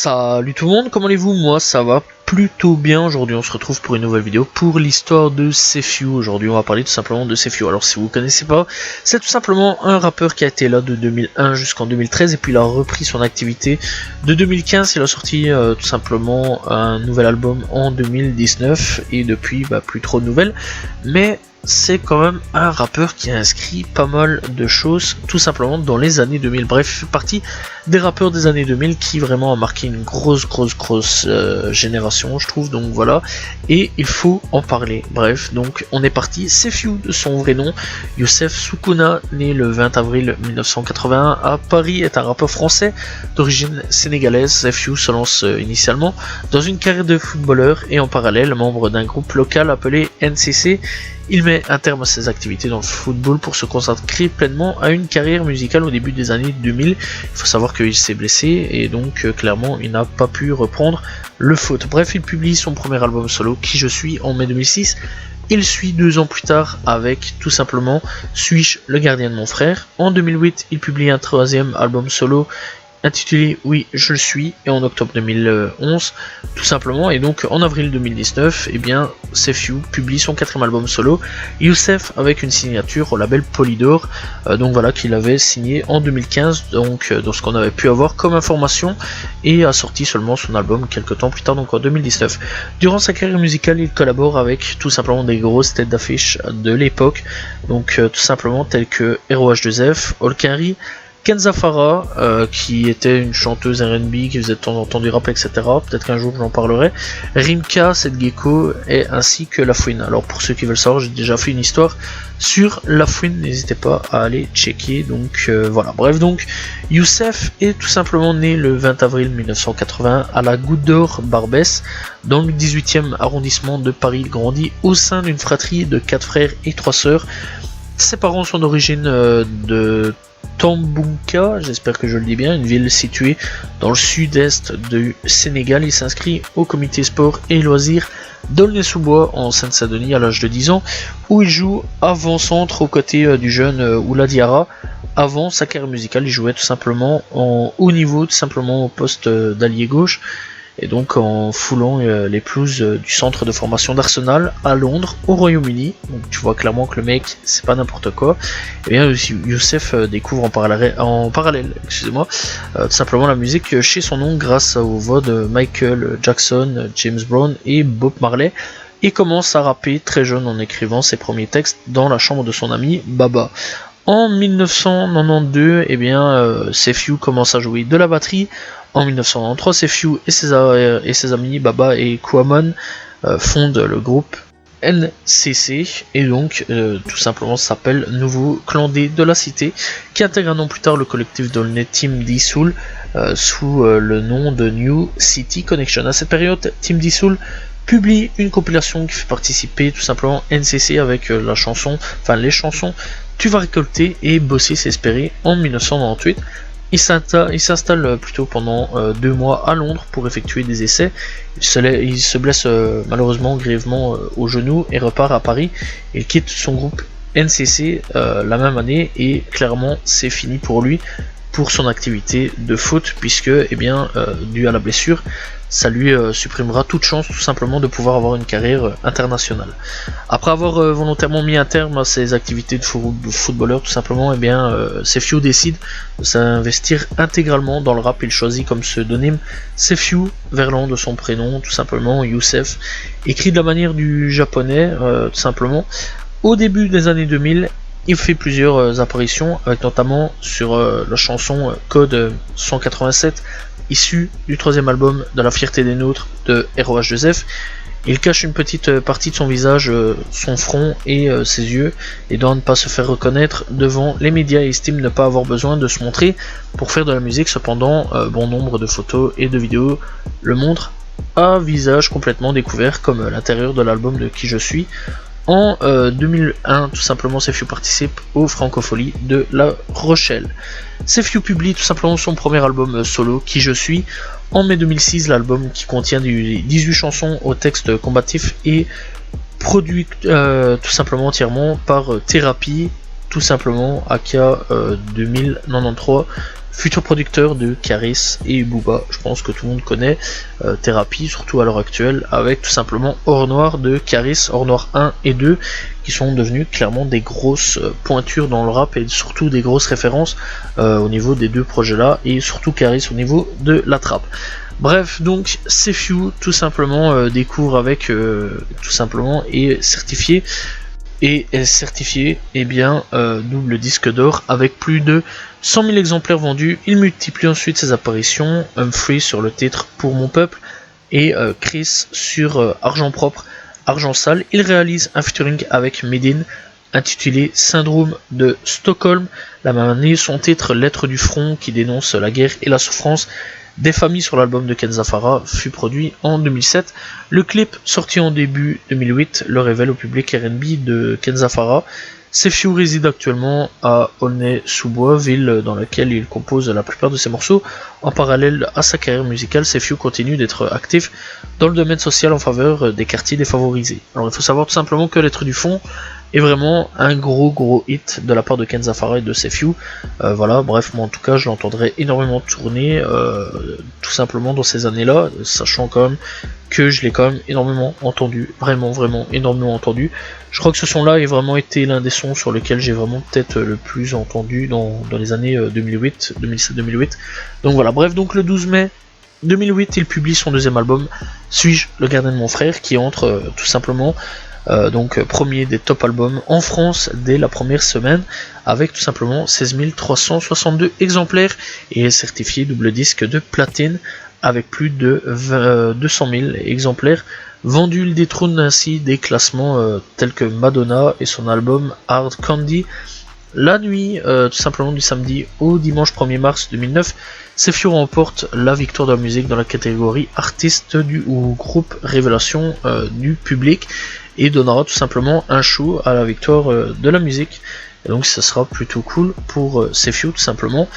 Salut tout le monde, comment allez-vous? Moi ça va plutôt bien. Aujourd'hui on se retrouve pour une nouvelle vidéo pour l'histoire de Sefiu. Aujourd'hui on va parler tout simplement de Sefiu. Alors si vous ne connaissez pas, c'est tout simplement un rappeur qui a été là de 2001 jusqu'en 2013 et puis il a repris son activité de 2015. Il a sorti tout simplement un nouvel album en 2019 et depuis plus trop de nouvelles. Mais c'est quand même un rappeur qui a inscrit pas mal de choses tout simplement dans les années 2000. Bref, il fait partie des rappeurs des années 2000 qui vraiment a marqué une grosse génération, je trouve. Donc voilà, et il faut en parler. Bref, donc on est parti. Sefiu de son vrai nom, Youssef Soukouna, né le 20 avril 1981 à Paris, est un rappeur français d'origine sénégalaise. Sefiu se lance initialement dans une carrière de footballeur et en parallèle membre d'un groupe local appelé NCC. Il met un terme à ses activités dans le football pour se consacrer pleinement à une carrière musicale au début des années 2000. Il faut savoir qu'il s'est blessé et donc clairement il n'a pas pu reprendre le foot. Bref, il publie son premier album solo, Qui je suis, en mai 2006. Il suit 2 ans plus tard avec tout simplement Suis-je le gardien de mon frère. En 2008, il publie un 3e album solo intitulé Oui je le suis, et en octobre 2011 tout simplement. Et donc en avril 2019 Sefiu publie son 4e album solo, Youssef, avec une signature au label Polydor, donc voilà, qu'il avait signé en 2015, donc dans ce qu'on avait pu avoir comme information, et a sorti seulement son album quelques temps plus tard, donc en 2019. Durant sa carrière musicale, il collabore avec tout simplement des grosses têtes d'affiche de l'époque, donc tout simplement telles que ROH2F, Olkari, Kenza Farah, qui était une chanteuse R&B qui faisait de temps en temps du rap, etc. Peut-être qu'un jour j'en parlerai. Rimka, Seth Gecko, et ainsi que Lafouine. Alors pour ceux qui veulent savoir, j'ai déjà fait une histoire sur Lafouine, n'hésitez pas à aller checker. Donc voilà, bref, donc Youssef est tout simplement né le 20 avril 1980 à la Goutte d'Or Barbès, dans le 18e arrondissement de Paris. Il grandit au sein d'une fratrie de 4 frères et 3 sœurs. Ses parents sont d'origine de Tambunka, j'espère que je le dis bien, une ville située dans le sud-est du Sénégal. Il s'inscrit au comité sport et loisirs d'Aulnay-sous-Bois en Seine-Saint-Denis à l'âge de 10 ans, où il joue avant-centre aux côtés du jeune Oula Diarra. Avant sa carrière musicale, il jouait tout simplement en haut niveau, tout simplement au poste d'allié gauche, et donc en foulant les pelouses du centre de formation d'Arsenal à Londres, au Royaume-Uni. Donc tu vois clairement que le mec, c'est pas n'importe quoi. Et bien Youssef découvre en parallèle, tout simplement la musique chez son oncle grâce aux voix de Michael Jackson, James Brown et Bob Marley, et commence à rapper très jeune en écrivant ses premiers textes dans la chambre de son ami Baba. En 1992, Sefiu commence à jouer de la batterie. En 1993, Sefiu et ses amis Baba et Kouamon fondent le groupe NCC, et donc tout simplement s'appelle Nouveau Clan D de la Cité, qui intègre un an plus tard le collectif d'Aulnay Team D-Soul sous le nom de New City Connection. À cette période, Team D-Soul publie une compilation qui fait participer tout simplement NCC avec les chansons Tu vas récolter et Bosser s'espérer. En 1998, il s'installe plutôt pendant 2 mois à Londres pour effectuer des essais. Il se blesse malheureusement grièvement au genou et repart à Paris. Il quitte son groupe NCC la même année, et clairement c'est fini pour lui, pour son activité de foot, puisque dû à la blessure, ça lui supprimera toute chance tout simplement de pouvoir avoir une carrière internationale. Après avoir volontairement mis un terme à ses activités de footballeur, tout simplement, Sefiu décide de s'investir intégralement dans le rap. Il choisit comme pseudonyme Sefiu Verlan de son prénom, tout simplement Youssef, écrit de la manière du japonais, tout simplement. Au début des années 2000, il fait plusieurs apparitions, avec notamment sur la chanson Code 187, issue du 3e album de La Fierté des Nôtres de ROH2F. Il cache une petite partie de son visage, son front et ses yeux, et doit ne pas se faire reconnaître devant les médias, et estime ne pas avoir besoin de se montrer pour faire de la musique. Cependant, bon nombre de photos et de vidéos le montrent à visage complètement découvert, comme l'intérieur de l'album de Qui je suis. En 2001, tout simplement, Sefiu participe aux Francopholies de La Rochelle. Sefiu publie tout simplement son premier album solo, Qui je suis. En mai 2006, l'album, qui contient 18 chansons au texte combatif, est produit tout simplement entièrement par Thérapie, tout simplement, aka 2093, futur producteur de Caris et Booba. Je pense que tout le monde connaît Thérapie, surtout à l'heure actuelle, avec tout simplement Or Noir de Caris, Or Noir 1 et 2, qui sont devenus clairement des grosses pointures dans le rap et surtout des grosses références au niveau des deux projets là, et surtout Caris au niveau de la trappe. Bref, donc CFU tout simplement découvre avec tout simplement et certifié double disque d'or avec plus de 100 000 exemplaires vendus. Il multiplie ensuite ses apparitions, Humphrey sur le titre Pour mon peuple et Chris sur Argent propre, Argent sale. Il réalise un featuring avec Medine intitulé Syndrome de Stockholm. La même année, son titre Lettre du front qui dénonce la guerre et la souffrance des familles sur l'album de Ken Zafara fut produit en 2007. Le clip sorti en début 2008 le révèle au public R&B de Ken Zafara. CFU réside actuellement à Aulnay-sous-Bois, ville dans laquelle il compose la plupart de ses morceaux. En parallèle à sa carrière musicale, CFU continue d'être actif dans le domaine social en faveur des quartiers défavorisés. Alors il faut savoir tout simplement que Lettre du fond est vraiment un gros hit de la part de Ken Zafara et de CFU. Voilà, bref, moi en tout cas je l'entendrai énormément tourner tout simplement dans ces années là, sachant quand même que je l'ai quand même énormément entendu, vraiment énormément entendu. Je crois que ce son là a vraiment été l'un des sons sur lesquels j'ai vraiment peut-être le plus entendu dans les années 2007-2008. Donc voilà, bref, donc le 12 mai 2008 il publie son deuxième album, Suis-je le gardien de mon frère, qui entre tout simplement donc premier des top albums en France dès la première semaine avec tout simplement 16 362 exemplaires et est certifié double disque de platine avec plus de 200 000 exemplaires vendus. Il détrône ainsi des classements tels que Madonna et son album Hard Candy. La nuit tout simplement du samedi au dimanche 1er mars 2009, CFU remporte la victoire de la musique dans la catégorie artiste ou groupe révélation du public et donnera tout simplement un show à la victoire de la musique. Et donc ça sera plutôt cool pour CFU tout simplement.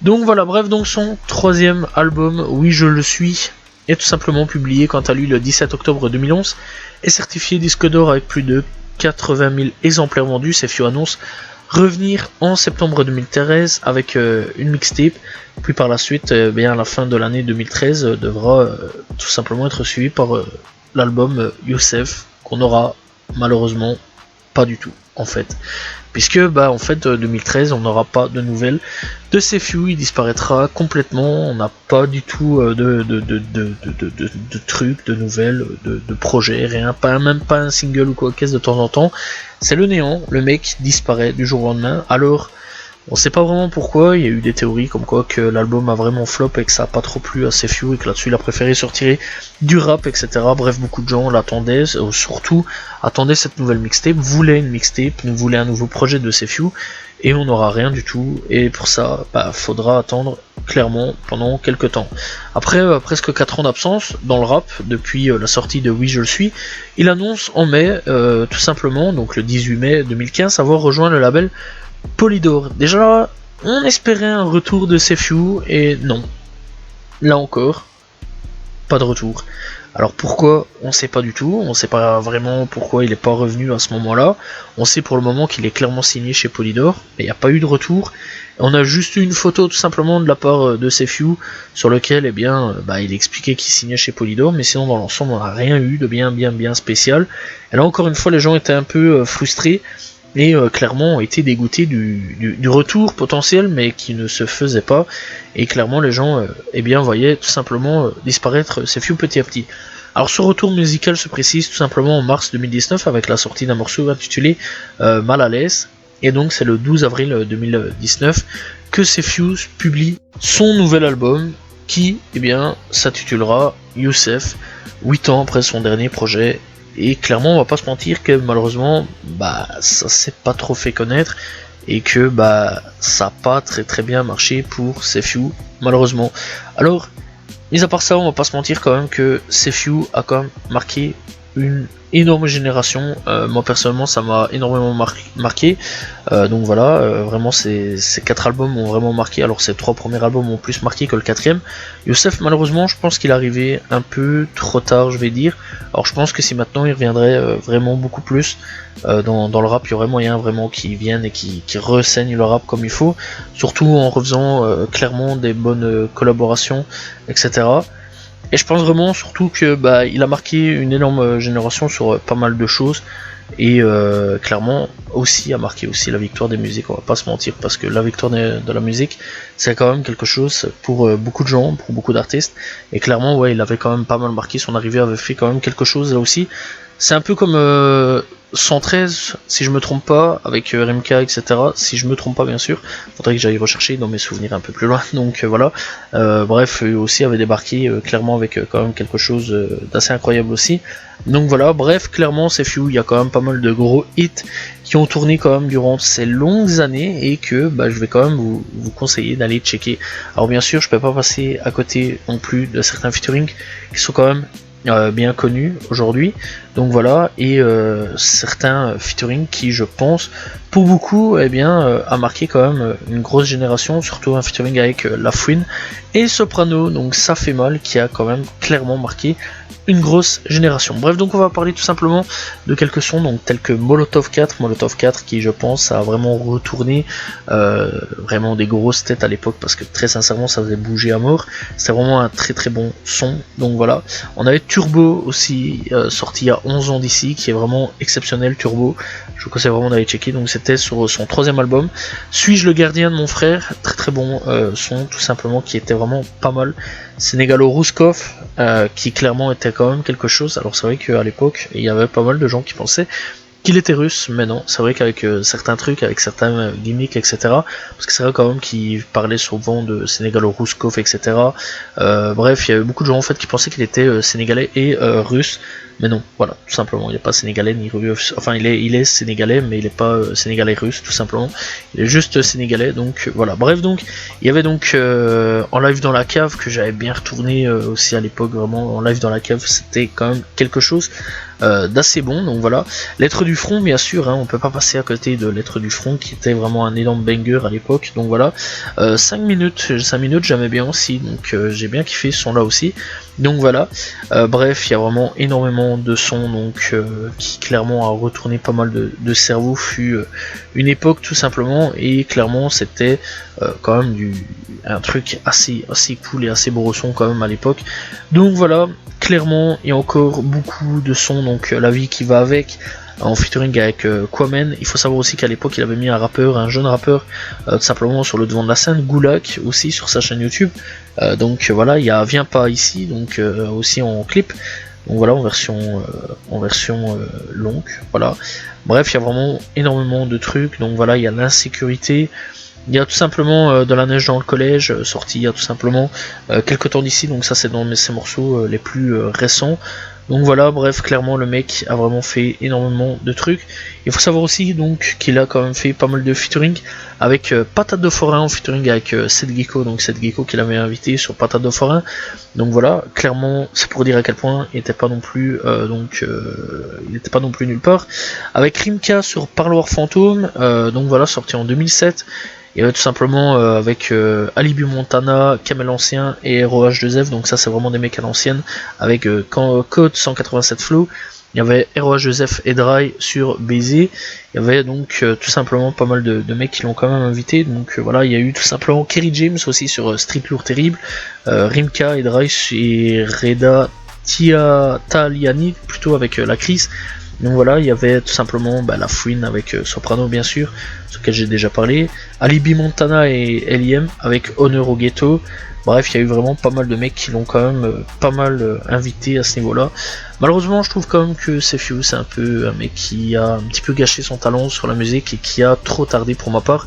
Donc voilà, bref, donc son troisième album, Oui je le suis, est tout simplement publié quant à lui le 17 octobre 2011, est certifié disque d'or avec plus de 80 000 exemplaires vendus. CFU annonce revenir en septembre 2013 avec une mixtape, puis par la suite, bien à la fin de l'année 2013, devra tout simplement être suivi par l'album Youssef, qu'on aura malheureusement pas du tout en fait, puisque en fait 2013 on n'aura pas de nouvelles de CFU, il disparaîtra complètement, on n'a pas du tout de trucs, de nouvelles, de projets, rien, même pas un single ou quoi qu'est-ce de temps en temps, c'est le néant, le mec disparaît du jour au lendemain. Alors on sait pas vraiment pourquoi, il y a eu des théories comme quoi que l'album a vraiment flop et que ça a pas trop plu à CFU et que là-dessus il a préféré se retirer du rap, etc. Bref, beaucoup de gens l'attendaient, surtout attendaient cette nouvelle mixtape, voulaient une mixtape, nous voulaient un nouveau projet de CFU et on n'aura rien du tout, et pour ça, faudra attendre clairement pendant quelques temps. Après presque 4 ans d'absence dans le rap, depuis la sortie de Oui je le suis, il annonce en mai, tout simplement, donc le 18 mai 2015, avoir rejoint le label Polydor. Déjà, on espérait un retour de CFU et non. Là encore, pas de retour. Alors pourquoi, on sait pas du tout, on sait pas vraiment pourquoi il est pas revenu à ce moment-là. On sait pour le moment qu'il est clairement signé chez Polydor, mais il n'y a pas eu de retour. On a juste eu une photo tout simplement de la part de CFU sur lequel il expliquait qu'il signait chez Polydor, mais sinon dans l'ensemble on n'a rien eu de bien spécial. Et là encore une fois les gens étaient un peu frustrés et clairement ont été dégoûtés du retour potentiel mais qui ne se faisait pas, et clairement les gens voyaient tout simplement disparaître CFU petit à petit. Alors ce retour musical se précise tout simplement en mars 2019 avec la sortie d'un morceau intitulé Mal à l'aise, et donc c'est le 12 avril 2019 que CFU publie son nouvel album qui s'intitulera Youssef, 8 ans après son dernier projet. Et clairement on va pas se mentir que malheureusement ça s'est pas trop fait connaître et que ça a pas très bien marché pour CFU malheureusement. Alors mis à part ça, on va pas se mentir quand même que CFU a quand même marqué une énorme génération. Moi personnellement ça m'a énormément marqué. Donc voilà, vraiment ces 4 albums m'ont vraiment marqué. Alors ces 3 premiers albums m'ont plus marqué que le 4ème. Youssef, malheureusement je pense qu'il est arrivé un peu trop tard, je vais dire. Alors je pense que si maintenant il reviendrait vraiment beaucoup plus dans le rap, il y aurait moyen vraiment qu'il vienne et qu'il renseigne le rap comme il faut, surtout en refaisant clairement des bonnes collaborations, etc. Et je pense vraiment surtout que il a marqué une énorme génération sur pas mal de choses, et clairement aussi a marqué aussi la victoire des musiques, on va pas se mentir, parce que la victoire de la musique c'est quand même quelque chose pour beaucoup de gens, pour beaucoup d'artistes, et clairement ouais, il avait quand même pas mal marqué, son arrivée avait fait quand même quelque chose là aussi. C'est un peu comme 113, si je me trompe pas, avec Rimka, etc. Si je me trompe pas, bien sûr. Faudrait que j'aille rechercher dans mes souvenirs un peu plus loin. Donc voilà. Bref, eux aussi avaient débarqué clairement avec quand même quelque chose d'assez incroyable aussi. Donc voilà. Bref, clairement, CFU, il y a quand même pas mal de gros hits qui ont tourné quand même durant ces longues années et que je vais quand même vous conseiller d'aller checker. Alors bien sûr, je peux pas passer à côté non plus de certains featuring qui sont quand même bien connu aujourd'hui, donc voilà, et certains featuring qui, je pense, pour beaucoup, a marqué quand même une grosse génération, surtout un featuring avec La Fouine et Soprano, donc ça fait mal, qui a quand même clairement marqué une grosse génération. Bref, donc on va parler tout simplement de quelques sons, donc tels que Molotov 4 qui, je pense, a vraiment retourné vraiment des grosses têtes à l'époque, parce que très sincèrement ça faisait bouger à mort, c'était vraiment un très très bon son. Donc voilà, on avait Turbo aussi, sorti il y a 11 ans d'ici, qui est vraiment exceptionnel. Turbo, je vous conseille vraiment d'aller checker, donc c'était sur son 3ème album. Suis-je le gardien de mon frère, très très bon son tout simplement, qui était vraiment pas mal. Sénégalo-Rouskov, qui clairement était quand même quelque chose. Alors c'est vrai qu'à l'époque il y avait pas mal de gens qui pensaient qu'il était russe, mais non, c'est vrai qu'avec certains trucs, avec certains gimmicks, etc. Parce que c'est vrai quand même qu'il parlait souvent de Sénégalo-Rouskov, etc. Bref, il y avait beaucoup de gens en fait qui pensaient qu'il était sénégalais et russe, mais non, voilà, tout simplement, il n'est pas sénégalais ni russe, enfin il est sénégalais, mais il n'est pas sénégalais russe, tout simplement, il est juste sénégalais, donc voilà. Bref, donc, il y avait donc en live dans la cave, que j'avais bien retourné aussi à l'époque, vraiment, en live dans la cave, c'était quand même quelque chose d'assez bon. Donc voilà, Lettre du front, bien sûr, on peut pas passer à côté de Lettre du front, qui était vraiment un énorme banger à l'époque. Donc voilà, 5 minutes j'aimais bien aussi, donc j'ai bien kiffé ce son là aussi. Donc voilà, bref, il y a vraiment énormément de sons, donc qui clairement a retourné pas mal de cerveau, fut une époque tout simplement, et clairement c'était quand même un truc assez cool et assez beau son quand même à l'époque. Donc voilà, clairement il y a encore beaucoup de sons, donc La vie qui va avec, en featuring avec Quamen. Il faut savoir aussi qu'à l'époque il avait mis un jeune rappeur tout simplement sur le devant de la scène, Goulag aussi, sur sa chaîne YouTube. Donc voilà, il y a Viens pas ici, donc aussi en clip, donc voilà, en version longue, voilà. Bref, il y a vraiment énormément de trucs. Donc voilà, il y a L'insécurité, il y a tout simplement De la neige dans le collège, sorti il y a tout simplement quelques temps d'ici, donc ça c'est dans ces morceaux les plus récents. Donc voilà, bref, clairement le mec a vraiment fait énormément de trucs. Il faut savoir aussi donc qu'il a quand même fait pas mal de featuring avec Patate de Forain, en featuring avec Seth Gecko, donc Seth Gecko qu'il avait invité sur Patate de Forain. Donc voilà, clairement c'est pour dire à quel point il n'était pas non plus nulle part. Avec Rimka sur Parloir Fantôme, donc voilà, sorti en 2007. Il y avait tout simplement avec Alibi Montana, Kamel Ancien et ROH2F, donc ça c'est vraiment des mecs à l'ancienne, avec Code 187 Flow. Il y avait ROH2F et Dry sur Baiser. Il y avait donc tout simplement pas mal de mecs qui l'ont quand même invité. Donc voilà, il y a eu tout simplement Kerry James aussi sur Street Lourd Terrible, Rimka et Dry et Reda Taliani plutôt avec La Crise. Donc voilà, il y avait tout simplement La Fouine avec Soprano bien sûr, sur lequel j'ai déjà parlé, Alibi Montana et L.I.M avec Honneur au Ghetto. Bref, il y a eu vraiment pas mal de mecs qui l'ont quand même pas mal invité à ce niveau-là. Malheureusement, je trouve quand même que CFU, c'est un peu un mec qui a un petit peu gâché son talent sur la musique et qui a trop tardé pour ma part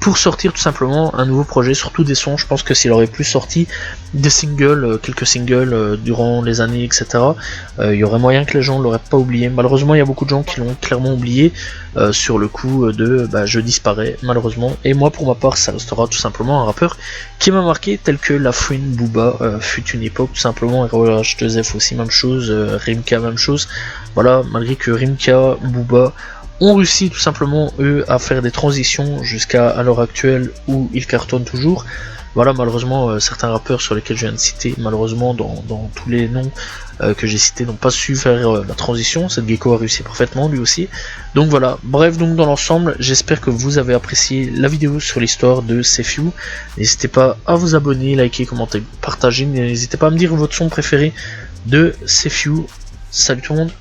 pour sortir tout simplement un nouveau projet, surtout des sons. Je pense que s'il aurait plus sorti des singles, quelques singles durant les années, etc., il y aurait moyen que les gens l'auraient pas oublié. Malheureusement, il y a beaucoup de gens qui l'ont clairement oublié sur le coup de je disparais, malheureusement. Et moi, pour ma part, ça restera tout simplement un rappeur qui m'a marqué, tel que Lafouine, Booba, fut une époque, tout simplement. H2F aussi, même chose, Rimka, même chose. Voilà, malgré que Rimka, Booba ont réussi tout simplement eux à faire des transitions jusqu'à l'heure actuelle où ils cartonnent toujours. Voilà, malheureusement certains rappeurs sur lesquels je viens de citer, malheureusement dans tous les noms que j'ai cités, n'ont pas su faire la transition. Cette Gecko a réussi parfaitement lui aussi. Donc voilà, bref, donc dans l'ensemble, j'espère que vous avez apprécié la vidéo sur l'histoire de CFU. N'hésitez pas à vous abonner, liker, commenter, partager. N'hésitez pas à me dire votre son préféré de CFU. Salut tout le monde,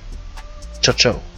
ciao ciao.